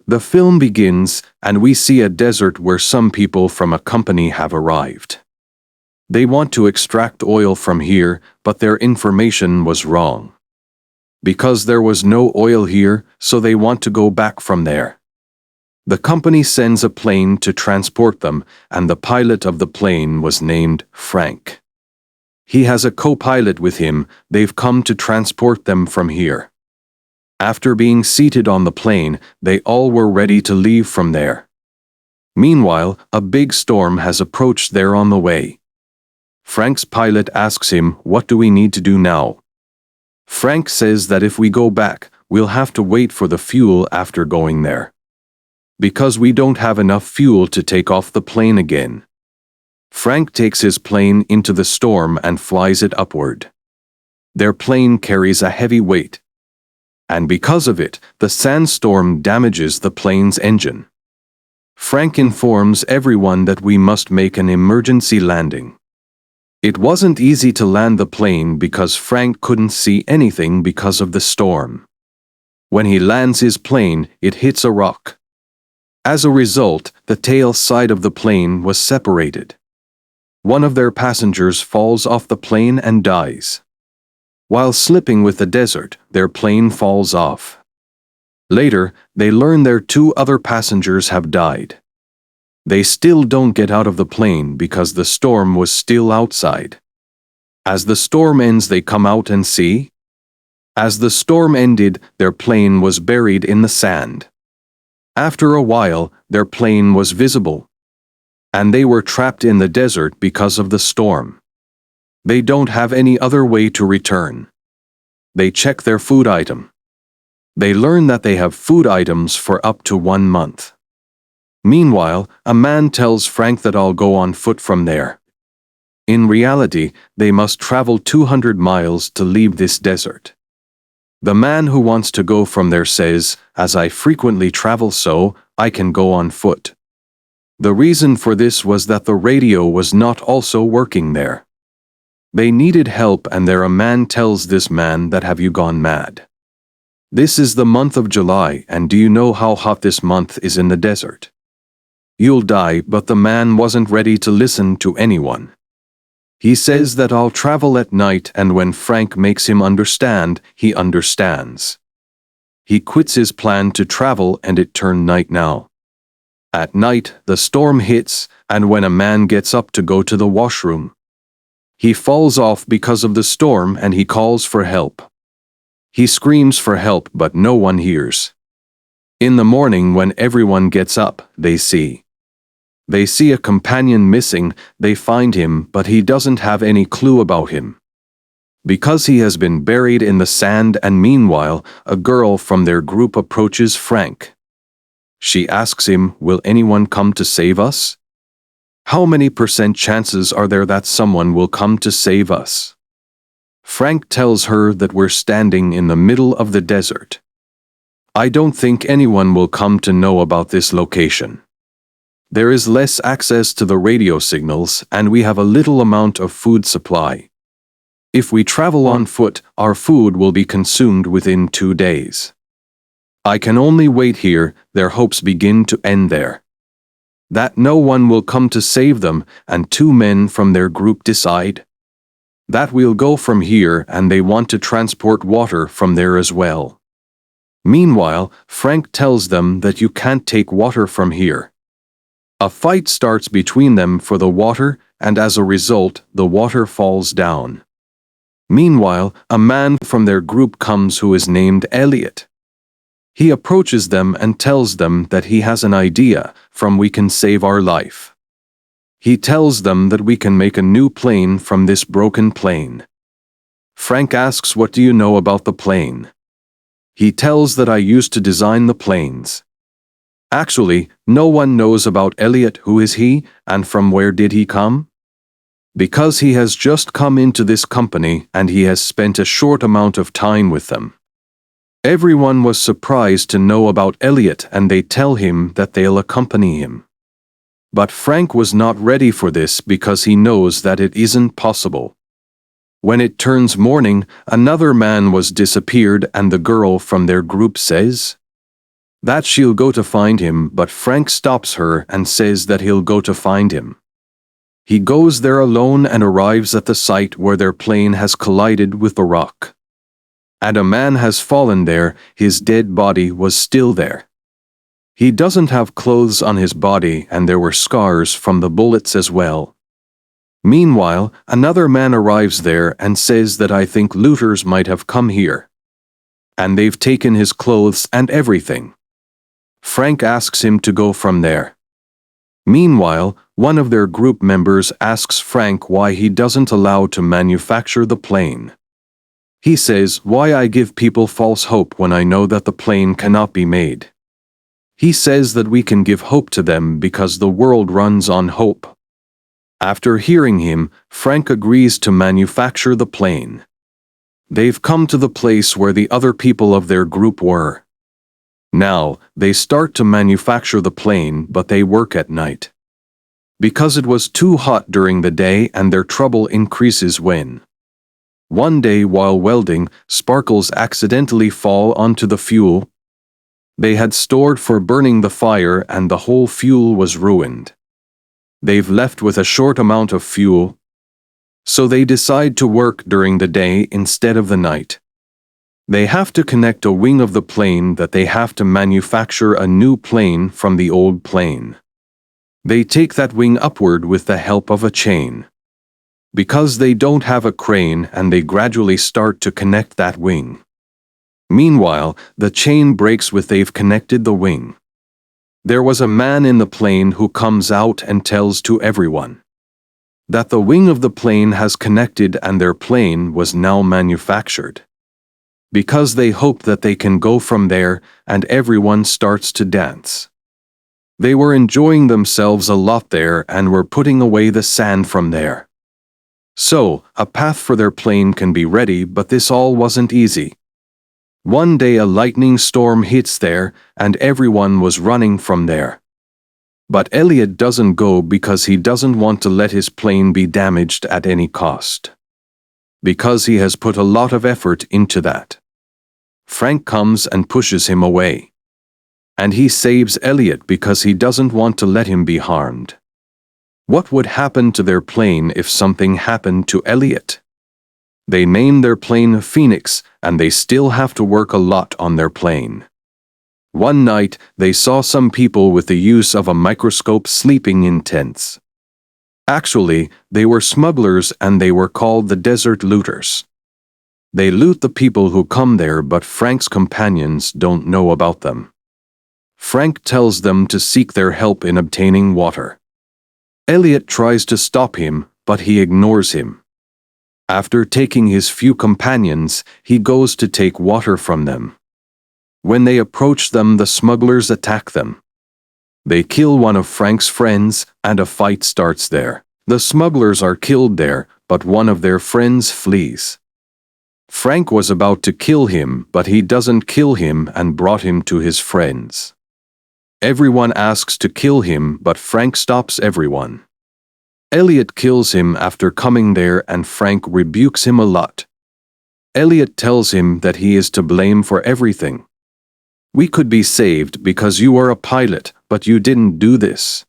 The film begins, and we see a desert where some people from a company have arrived. They want to extract oil from here, but their information was wrong. Because there was no oil here, so they want to go back from there. The company sends a plane to transport them, and the pilot of the plane was named Frank. He has a co-pilot with him. They've come to transport them from here. After being seated on the plane, they all were ready to leave from there. Meanwhile, a big storm has approached there on the way. Frank's pilot asks him, "What do we need to do now?" Frank says that if we go back, we'll have to wait for the fuel after going there. Because we don't have enough fuel to take off the plane again. Frank takes his plane into the storm and flies it upward. Their plane carries a heavy weight. And because of it, the sandstorm damages the plane's engine. Frank informs everyone that we must make an emergency landing. It wasn't easy to land the plane because Frank couldn't see anything because of the storm. When he lands his plane, it hits a rock. As a result, the tail side of the plane was separated. One of their passengers falls off the plane and dies. While slipping with the desert, their plane falls off. Later, they learn their 2 other passengers have died. They still don't get out of the plane because the storm was still outside. As the storm ends, they come out and see. As the storm ended, their plane was buried in the sand. After a while, their plane was visible. And they were trapped in the desert because of the storm. They don't have any other way to return. They check their food item. They learn that they have food items for up to 1 month. Meanwhile, a man tells Frank that I'll go on foot from there. In reality, they must travel 200 miles to leave this desert. The man who wants to go from there says, "As I frequently travel so, I can go on foot." The reason for this was that the radio was not also working there. They needed help, and there a man tells this man that, "Have you gone mad? This is the month of July, and do you know how hot this month is in the desert? You'll die." But the man wasn't ready to listen to anyone. He says that I'll travel at night, and when Frank makes him understand, he understands. He quits his plan to travel, and it turned night now. At night, the storm hits, and when a man gets up to go to the washroom, he falls off because of the storm, and he calls for help. He screams for help, but no one hears. In the morning, when everyone gets up, they see a companion missing. They find him, but he doesn't have any clue about him. Because he has been buried in the sand, and meanwhile, a girl from their group approaches Frank. She asks him, "Will anyone come to save us? How many % chances are there that someone will come to save us?" Frank tells her that we're standing in the middle of the desert. "I don't think anyone will come to know about this location. There is less access to the radio signals, and we have a little amount of food supply. If we travel on foot, our food will be consumed within 2 days. I can only wait here." Their hopes begin to end there. That no one will come to save them, and 2 men from their group decide that we'll go from here, and they want to transport water from there as well. Meanwhile, Frank tells them that you can't take water from here. A fight starts between them for the water, and as a result, the water falls down. Meanwhile, a man from their group comes who is named Elliot. He approaches them and tells them that he has an idea from we can save our life. He tells them that we can make a new plane from this broken plane. Frank asks, "What do you know about the plane?" He tells that I used to design the planes. Actually, no one knows about Elliot. Who is he, and from where did he come? Because he has just come into this company, and he has spent a short amount of time with them. Everyone was surprised to know about Elliot, and they tell him that they'll accompany him. But Frank was not ready for this because he knows that it isn't possible. When it turns morning, another man was disappeared, and the girl from their group says, that she'll go to find him, but Frank stops her and says that he'll go to find him. He goes there alone and arrives at the site where their plane has collided with the rock. And a man has fallen there, his dead body was still there. He doesn't have clothes on his body and there were scars from the bullets as well. Meanwhile, another man arrives there and says that I think looters might have come here. And they've taken his clothes and everything. Frank asks him to go from there. Meanwhile, one of their group members asks Frank why he doesn't allow to manufacture the plane. He says, "Why I give people false hope when I know that the plane cannot be made." He says that we can give hope to them because the world runs on hope. After hearing him, Frank agrees to manufacture the plane. They've come to the place where the other people of their group were. Now, they start to manufacture the plane, but they work at night. Because it was too hot during the day and their trouble increases when. One day while welding, sparkles accidentally fall onto the fuel they had stored for burning the fire and the whole fuel was ruined. They've left with a short amount of fuel, so they decide to work during the day instead of the night. They have to connect a wing of the plane that they have to manufacture a new plane from the old plane. They take that wing upward with the help of a chain. Because they don't have a crane and they gradually start to connect that wing. Meanwhile, the chain breaks with they've connected the wing. There was a man in the plane who comes out and tells to everyone that the wing of the plane has connected and their plane was now manufactured. Because they hope that they can go from there, and everyone starts to dance. They were enjoying themselves a lot there and were putting away the sand from there. So, a path for their plane can be ready, but this all wasn't easy. One day a lightning storm hits there, and everyone was running from there. But Elliot doesn't go because he doesn't want to let his plane be damaged at any cost. Because he has put a lot of effort into that. Frank comes and pushes him away. And he saves Elliot because he doesn't want to let him be harmed. What would happen to their plane if something happened to Elliot? They name their plane Phoenix, and they still have to work a lot on their plane. One night, they saw some people with the use of a microscope sleeping in tents. Actually, they were smugglers and they were called the desert looters. They loot the people who come there, but Frank's companions don't know about them. Frank tells them to seek their help in obtaining water. Elliot tries to stop him, but he ignores him. After taking his few companions, he goes to take water from them. When they approach them, the smugglers attack them. They kill one of Frank's friends, and a fight starts there. The smugglers are killed there, but one of their friends flees. Frank was about to kill him, but he doesn't kill him and brought him to his friends. Everyone asks to kill him, but Frank stops everyone. Elliot kills him after coming there and Frank rebukes him a lot. Elliot tells him that he is to blame for everything. We could be saved because you are a pilot, but you didn't do this.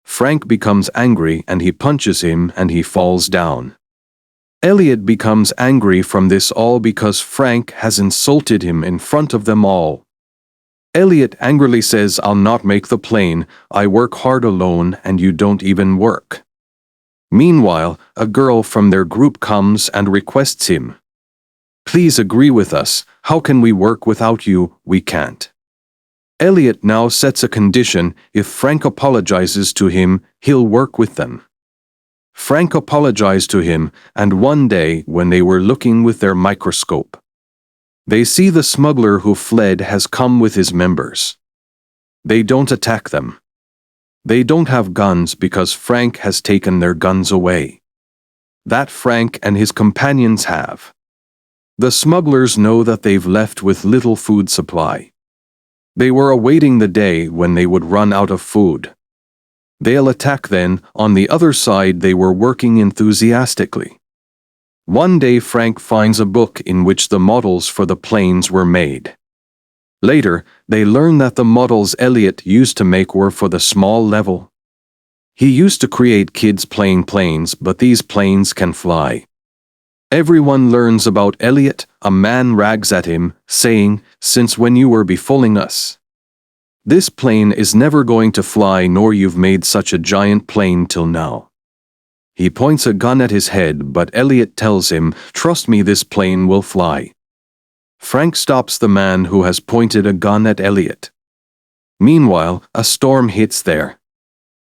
Frank becomes angry and he punches him and he falls down. Elliot becomes angry from this all because Frank has insulted him in front of them all. Elliot angrily says, "I'll not make the plane, I work hard alone and you don't even work." Meanwhile, a girl from their group comes and requests him. "Please agree with us, how can we work without you? We can't." Elliot now sets a condition: if Frank apologizes to him, he'll work with them. Frank apologized to him, and one day when they were looking with their microscope, they see the smuggler who fled has come with his members. They don't attack them. They don't have guns because Frank has taken their guns away. That Frank and his companions have. The smugglers know that they've left with little food supply. They were awaiting the day when they would run out of food. They'll attack then. On the other side, they were working enthusiastically. One day Frank finds a book in which the models for the planes were made. Later, they learn that the models Elliot used to make were for the small level. He used to create kids playing planes, but these planes can fly. Everyone learns about Elliot. A man rags at him, saying, "Since when you were befooling us? This plane is never going to fly, nor you've made such a giant plane till now." He points a gun at his head, but Elliot tells him, "Trust me, this plane will fly." Frank stops the man who has pointed a gun at Elliot. Meanwhile, a storm hits there.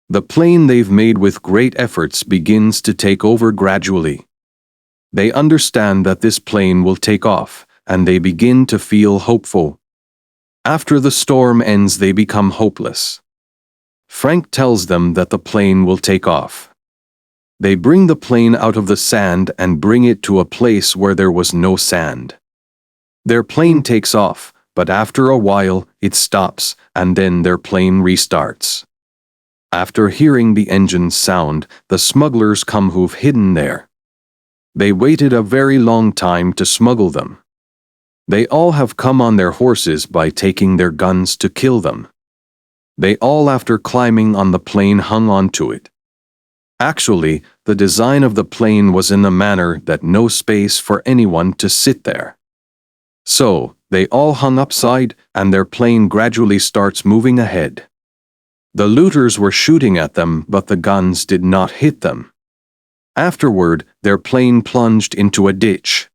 The plane they've made with great efforts begins to take over gradually. They understand that this plane will take off, and they begin to feel hopeful. After the storm ends, they become hopeless. Frank tells them that the plane will take off. They bring the plane out of the sand and bring it to a place where there was no sand. Their plane takes off, but after a while, it stops, and then their plane restarts. After hearing the engine's sound, the smugglers come who've hidden there. They waited a very long time to smuggle them. They all have come on their horses by taking their guns to kill them. They all, after climbing on the plane, hung on to it. Actually, the design of the plane was in the manner that no space for anyone to sit there. So, they all hung upside, and their plane gradually starts moving ahead. The looters were shooting at them, but the guns did not hit them. Afterward, their plane plunged into a ditch.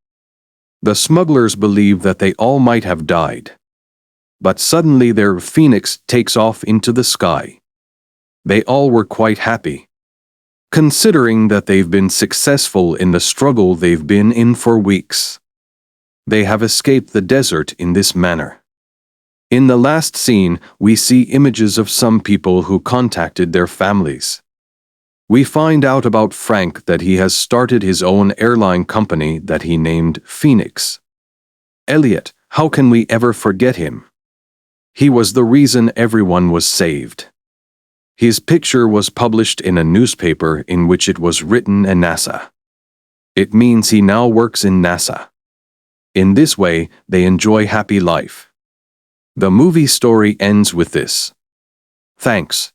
The smugglers believe that they all might have died. But suddenly their phoenix takes off into the sky. They all were quite happy, considering that they've been successful in the struggle they've been in for weeks. They have escaped the desert in this manner. In the last scene, we see images of some people who contacted their families. We find out about Frank that he has started his own airline company that he named Phoenix. Elliot, how can we ever forget him? He was the reason everyone was saved. His picture was published in a newspaper in which it was written in NASA. It means he now works in NASA. In this way, they enjoy happy life. The movie story ends with this. Thanks.